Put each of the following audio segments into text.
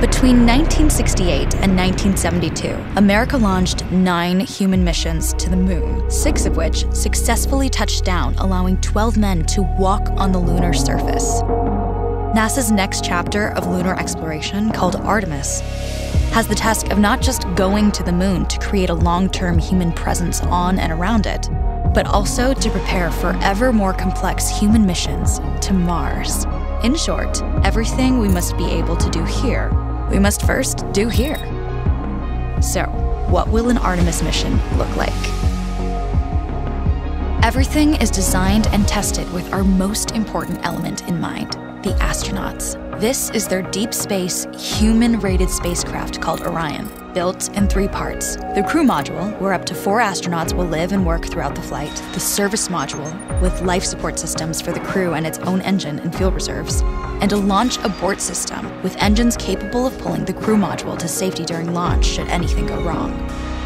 Between 1968 and 1972, America launched 9 human missions to the moon, 6 of which successfully touched down, allowing 12 men to walk on the lunar surface. NASA's next chapter of lunar exploration, called Artemis, has the task of not just going to the moon to create a long-term human presence on and around it, but also to prepare for ever more complex human missions to Mars. In short, everything we must be able to do here, we must first do here. So, what will an Artemis mission look like? Everything is designed and tested with our most important element in mind, the astronauts. This is their deep space, human-rated spacecraft called Orion, built in 3 parts. The crew module, where up to 4 astronauts will live and work throughout the flight. The service module, with life support systems for the crew and its own engine and fuel reserves. And a launch abort system, with engines capable of pulling the crew module to safety during launch should anything go wrong.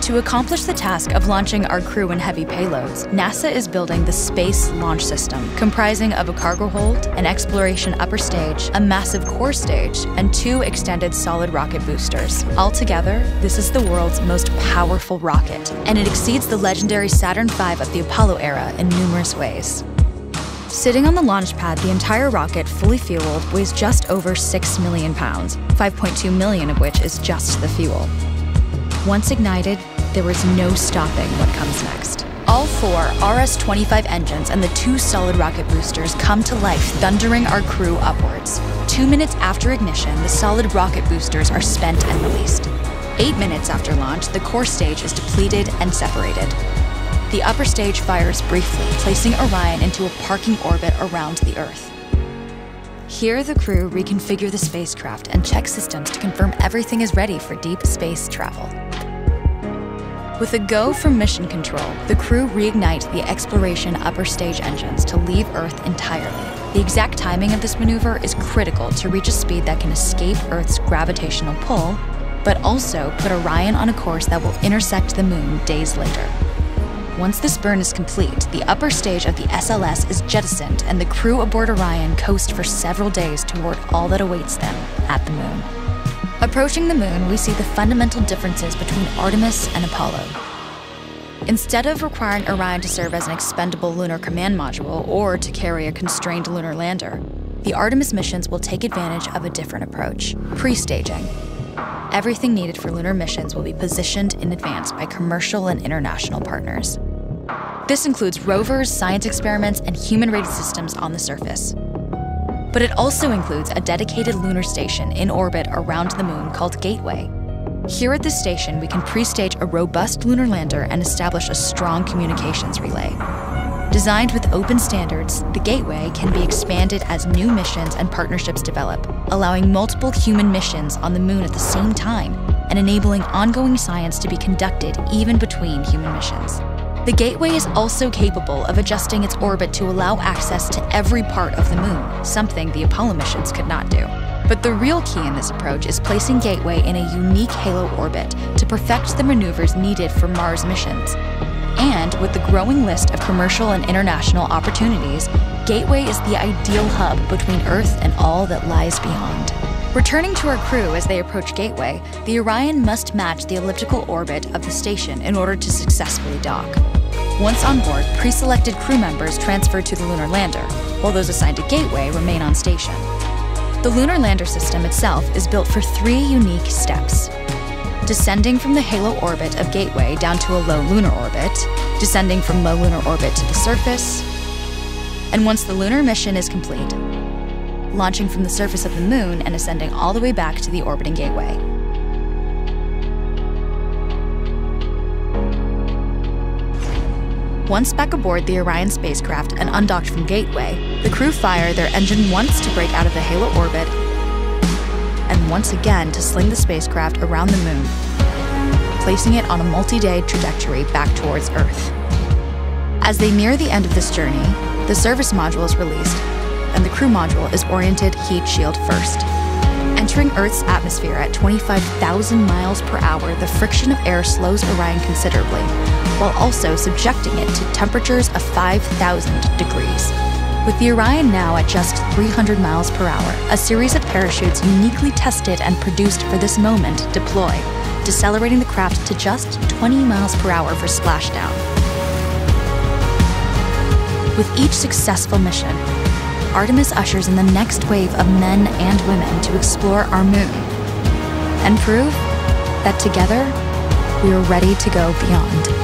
To accomplish the task of launching our crew and heavy payloads, NASA is building the Space Launch System, comprising of a cargo hold, an exploration upper stage, a massive core stage, and 2 extended solid rocket boosters. Altogether, this is the world's most powerful rocket, and it exceeds the legendary Saturn V of the Apollo era in numerous ways. Sitting on the launch pad, the entire rocket, fully fueled, weighs just over 6 million pounds, 5.2 million of which is just the fuel. Once ignited, there is no stopping what comes next. All 4 RS-25 engines and the 2 solid rocket boosters come to life, thundering our crew upwards. 2 minutes after ignition, the solid rocket boosters are spent and released. 8 minutes after launch, the core stage is depleted and separated. The upper stage fires briefly, placing Orion into a parking orbit around the Earth. Here, the crew reconfigure the spacecraft and check systems to confirm everything is ready for deep space travel. With a go from mission control, the crew reignite the exploration upper stage engines to leave Earth entirely. The exact timing of this maneuver is critical to reach a speed that can escape Earth's gravitational pull, but also put Orion on a course that will intersect the moon days later. Once this burn is complete, the upper stage of the SLS is jettisoned and the crew aboard Orion coast for several days toward all that awaits them at the moon. Approaching the moon, we see the fundamental differences between Artemis and Apollo. Instead of requiring Orion to serve as an expendable lunar command module or to carry a constrained lunar lander, the Artemis missions will take advantage of a different approach: pre-staging. Everything needed for lunar missions will be positioned in advance by commercial and international partners. This includes rovers, science experiments, and human-rated systems on the surface. But it also includes a dedicated lunar station in orbit around the moon called Gateway. Here at this station, we can pre-stage a robust lunar lander and establish a strong communications relay. Designed with open standards, the Gateway can be expanded as new missions and partnerships develop, allowing multiple human missions on the moon at the same time and enabling ongoing science to be conducted even between human missions. The Gateway is also capable of adjusting its orbit to allow access to every part of the moon, something the Apollo missions could not do. But the real key in this approach is placing Gateway in a unique halo orbit to perfect the maneuvers needed for Mars missions. And with the growing list of commercial and international opportunities, Gateway is the ideal hub between Earth and all that lies beyond. Returning to our crew as they approach Gateway, the Orion must match the elliptical orbit of the station in order to successfully dock. Once on board, pre-selected crew members transfer to the lunar lander, while those assigned to Gateway remain on station. The lunar lander system itself is built for 3 unique steps: descending from the halo orbit of Gateway down to a low lunar orbit, descending from low lunar orbit to the surface, and once the lunar mission is complete, launching from the surface of the moon and ascending all the way back to the orbiting Gateway. Once back aboard the Orion spacecraft and undocked from Gateway, the crew fire their engine once to break out of the halo orbit and once again to sling the spacecraft around the moon, placing it on a multi-day trajectory back towards Earth. As they near the end of this journey, the service module is released, and the crew module is oriented heat shield first. Entering Earth's atmosphere at 25,000 miles per hour, the friction of air slows Orion considerably, while also subjecting it to temperatures of 5,000 degrees. With the Orion now at just 300 miles per hour, a series of parachutes uniquely tested and produced for this moment deploy, decelerating the craft to just 20 miles per hour for splashdown. With each successful mission, Artemis ushers in the next wave of men and women to explore our moon and prove that together we are ready to go beyond.